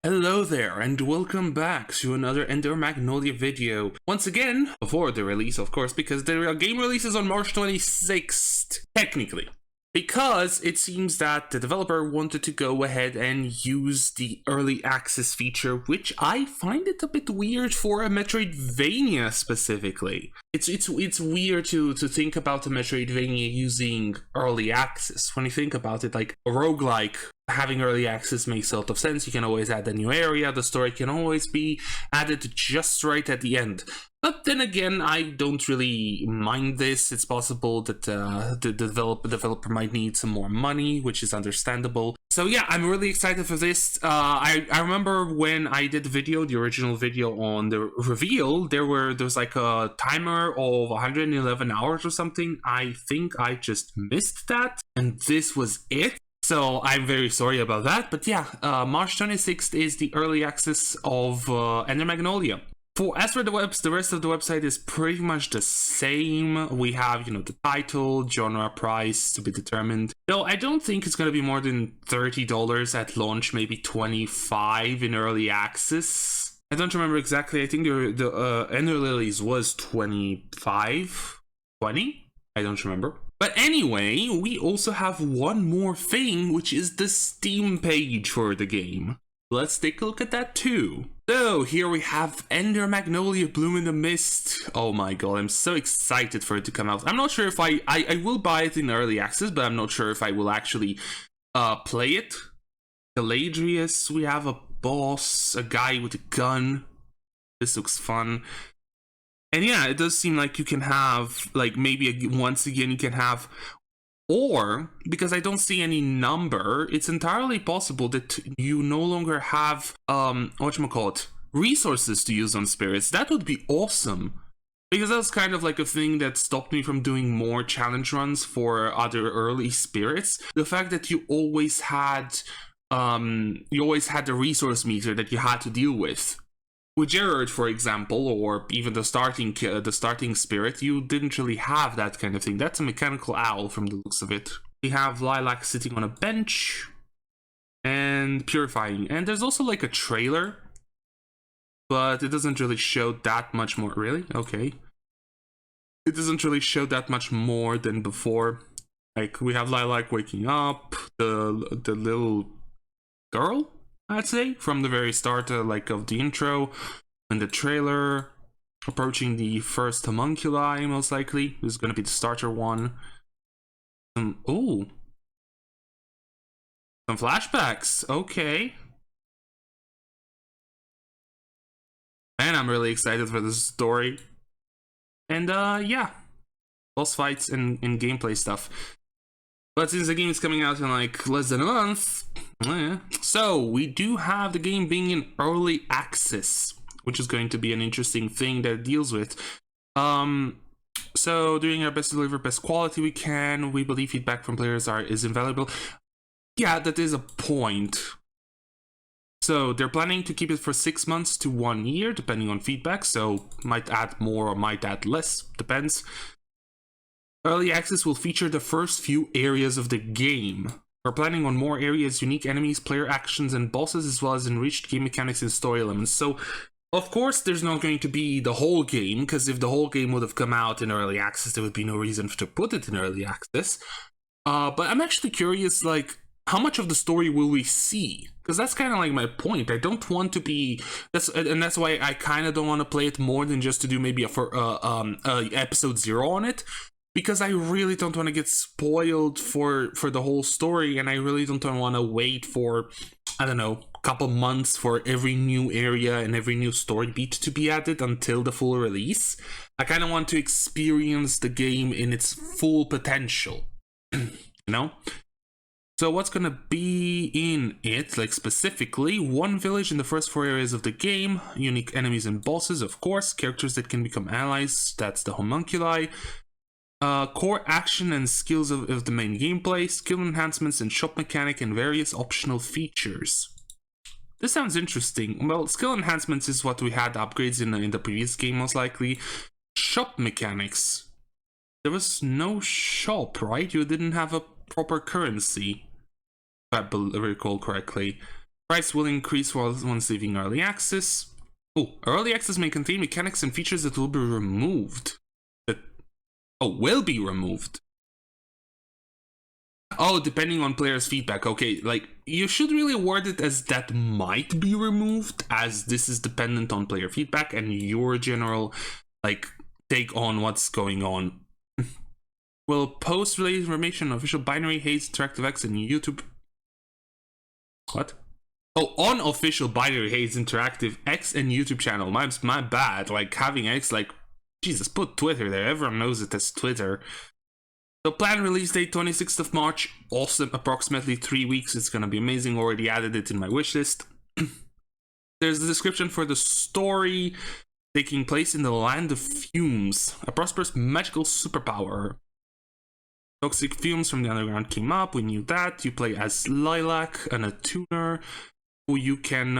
Hello there and welcome back to another Ender Magnolia video. Once again, before the release of course, because the game releases on March 26th, technically. Because it seems that the developer wanted to go ahead and use the early access feature, which I find it a bit weird for a Metroidvania specifically. It's weird to think about a Metroidvania using early access. When you think about it, like a roguelike, having early access makes a lot of sense. You can always add a new area, the story can always be added just right at the end. But then again, I don't really mind this. It's possible that the developer might need some more money, which is understandable. So yeah, I'm really excited for this. I remember when I did the original video on the reveal, there was like a timer of 111 hours or something. I think I just missed that, and this was it. So I'm very sorry about that. But yeah, March 26th is the early access of Ender Magnolia. As for the rest of the website is pretty much the same. We have, the title, genre, price to be determined. Though I don't think it's going to be more than $30 at launch, maybe $25 in early access. I don't remember exactly. I think the Ender Lilies was $25, $20? I don't remember. But anyway, we also have one more thing, which is the Steam page for the game. Let's take a look at that too. So here we have Ender Magnolia Bloom in the Mist. Oh my god, I'm so excited for it to come out. I'm not sure if I will buy it in early access, but I'm not sure if I will actually play it. Galadrius, we have a boss, a guy with a gun. This looks fun. And yeah, it does seem like you can have, like, maybe once again you can have, or, because I don't see any number, it's entirely possible that you no longer have, resources to use on spirits. That would be awesome. Because that's kind of like a thing that stopped me from doing more challenge runs for other early spirits. The fact that you always had the resource meter that you had to deal with. With Gerard, for example, or even the starting spirit, you didn't really have that kind of thing. That's a mechanical owl from the looks of it. We have Lilac sitting on a bench and purifying. And there's also like a trailer, but it doesn't really show that much more. Really? Okay. It doesn't really show that much more than before. Like, we have Lilac waking up, the little girl, I'd say, from the very start, of the intro and the trailer, approaching the first homunculi, most likely. This is going to be the starter one. Some flashbacks. Okay. Man, I'm really excited for this story. And yeah, boss fights and gameplay stuff. But since the game is coming out in like less than a month, so we do have the game being in early access, which is going to be an interesting thing that it deals with. So doing our best to deliver best quality we can. We believe feedback from players is invaluable. Yeah, that is a point. So they're planning to keep it for 6 months to 1 year, depending on feedback. So might add more or might add less, depends. Early access will feature the first few areas of the game. We're planning on more areas, unique enemies, player actions, and bosses, as well as enriched game mechanics and story elements. So, of course, there's not going to be the whole game, because if the whole game would have come out in early access, there would be no reason to put it in early access. But I'm actually curious, like, how much of the story will we see? Because that's kind of like my point. I don't want to be... That's why I kind of don't want to play it more than just to do maybe episode 0 on it. Because I really don't want to get spoiled for the whole story, and I really don't want to wait for, I don't know, a couple months for every new area and every new story beat to be added until the full release. I kind of want to experience the game in its full potential, So what's gonna be in it, like specifically? One village in the first 4 areas of the game, unique enemies and bosses, of course, characters that can become allies, that's the homunculi. Core action and skills of the main gameplay, skill enhancements and shop mechanic, and various optional features. This sounds interesting. Well, skill enhancements is what we had upgrades in the previous game, most likely. Shop mechanics. There was no shop, right? You didn't have a proper currency, if I recall correctly. Price will increase once leaving early access. Oh, early access may contain mechanics and features that will be removed. Will be removed. Oh, depending on players' feedback. Okay, like, you should really word it as that might be removed, as this is dependent on player feedback and your general, like, take on what's going on. Will post related information on official binary haze interactive X and YouTube. What? Oh, on official binary haze interactive X and YouTube channel. My bad. Like, having X, like, Jesus, put Twitter there. Everyone knows it as Twitter. So planned release date 26th of March. Awesome. Approximately 3 weeks. It's gonna be amazing. Already added it in my wish list. There's the description for the story. Taking place in the land of fumes. A prosperous magical superpower. Toxic fumes from the underground came up. We knew that. You play as Lilac and a tuner who you can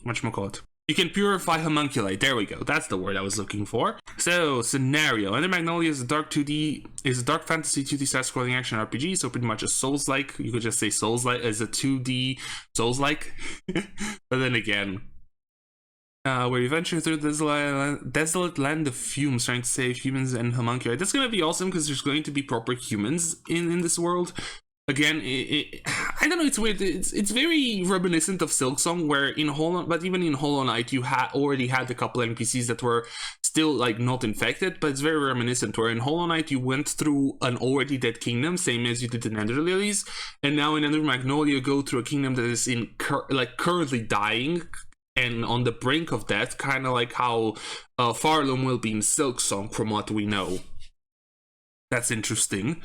whatchamacallit? You can purify homunculi. There we go. That's the word I was looking for. So, scenario. Under Magnolia is a dark fantasy 2D side-scrolling action RPG, so pretty much a Souls-like. You could just say Souls-like as a 2D Souls-like. But then again, where you venture through the desolate land of fumes, trying to save humans and homunculi. That's going to be awesome because there's going to be proper humans in this world. Again, I don't know, it's weird. It's very reminiscent of Silksong, where in even in Hollow Knight, you already had a couple NPCs that were still, like, not infected, but it's very reminiscent, where in Hollow Knight, you went through an already dead kingdom, same as you did in Ender Lilies, and now in Under Magnolia, you go through a kingdom that is currently dying, and on the brink of death, kind of like how Farloom will be in Silksong, from what we know. That's interesting.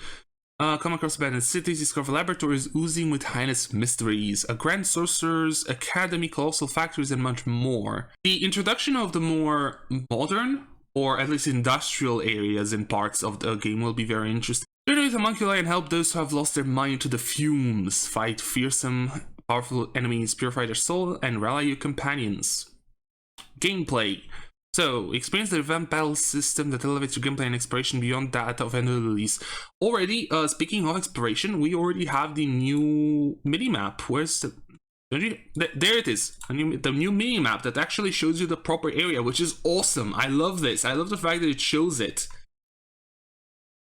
Come across abandoned cities, discover laboratories oozing with heinous mysteries, a grand sorcerer's academy, colossal factories, and much more. The introduction of the more modern, or at least industrial areas in parts of the game will be very interesting. Journey with homunculi and help those who have lost their mind to the fumes. Fight fearsome, powerful enemies, purify their soul, and rally your companions. Gameplay. So, experience the revamped battle system that elevates your gameplay and exploration beyond that of Ender Lilies. Already, speaking of exploration, we already have the new minimap. Where's the... There it is. The new minimap that actually shows you the proper area, which is awesome. I love this. I love the fact that it shows it.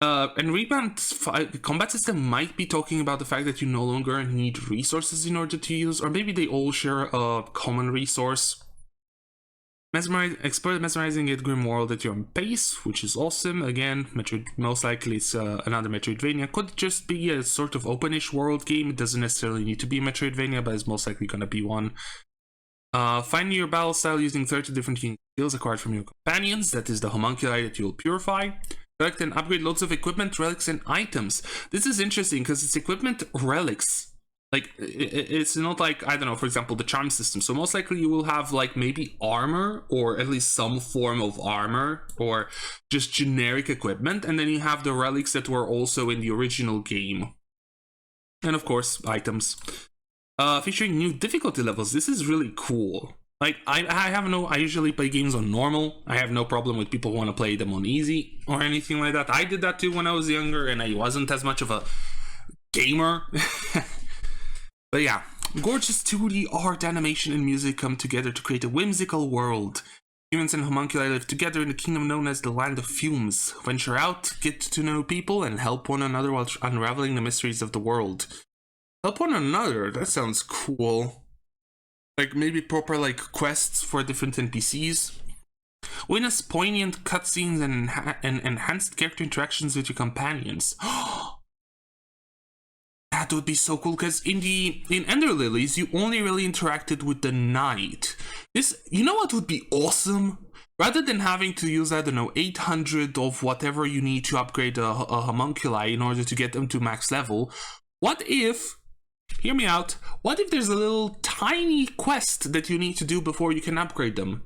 And revamped combat system might be talking about the fact that you no longer need resources in order to use, or maybe they all share a common resource. Explore the mesmerizing yet grim world at your own pace, which is awesome. Again, most likely it's another Metroidvania. Could just be a sort of openish world game. It doesn't necessarily need to be a Metroidvania, but it's most likely gonna be one. Find your battle style using 30 different skills acquired from your companions. That is the homunculi that you will purify. Collect and upgrade loads of equipment, relics, and items. This is interesting because it's equipment relics. Like, it's not like, I don't know, for example, the charm system. So most likely you will have, like, maybe armor, or at least some form of armor, or just generic equipment. And then you have the relics that were also in the original game. And of course, items. Featuring new difficulty levels. This is really cool. Like, I usually play games on normal. I have no problem with people who want to play them on easy or anything like that. I did that too when I was younger and I wasn't as much of a gamer. But yeah, gorgeous 2D art, animation, and music come together to create a whimsical world. Humans and homunculi live together in a kingdom known as the Land of Fumes. Venture out, get to know people, and help one another while unraveling the mysteries of the world. Help one another? That sounds cool. Like, maybe proper, like, quests for different NPCs. Witness poignant cutscenes and enhanced character interactions with your companions. That would be so cool, because in Ender Lilies, you only really interacted with the knight. You know what would be awesome? Rather than having to use, I don't know, 800 of whatever you need to upgrade a homunculi in order to get them to max level, what if, hear me out, what if there's a little tiny quest that you need to do before you can upgrade them?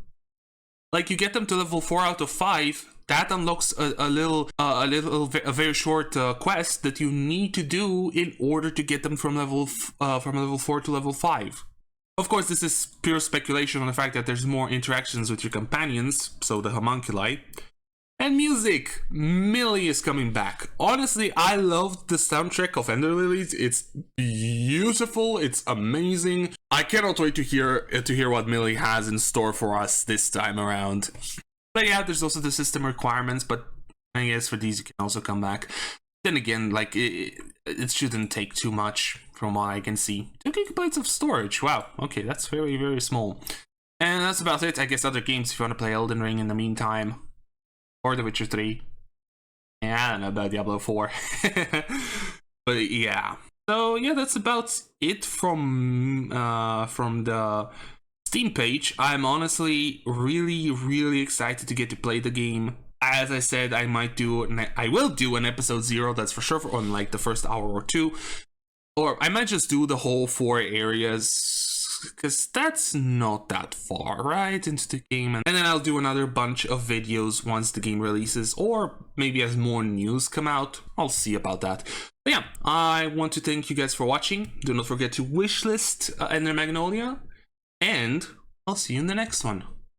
Like, you get them to level 4 out of 5, that unlocks a very short quest that you need to do in order to get them from level 4 to level 5. Of course, this is pure speculation on the fact that there's more interactions with your companions, so the homunculi. And music, Millie is coming back. Honestly, I love the soundtrack of Ender Lilies. It's beautiful, it's amazing. I cannot wait to hear what Millie has in store for us this time around. But yeah, there's also the system requirements, but I guess for these you can also come back. Then again, like, it shouldn't take too much from what I can see. 2 gigabytes of storage, wow, okay, that's very, very small. And that's about it. I guess other games if you want to play Elden Ring in the meantime. Or The Witcher 3. Yeah, I don't know about Diablo 4. But yeah. So yeah, that's about it from the Steam page. I'm honestly really, really excited to get to play the game. As I said, I will do an episode 0, that's for sure, on like the first hour or 2. Or I might just do the whole 4 areas, because that's not that far, right, into the game. And then I'll do another bunch of videos once the game releases, or maybe as more news come out. I'll see about that. But yeah, I want to thank you guys for watching. Do not forget to wishlist Ender Magnolia, and I'll see you in the next one.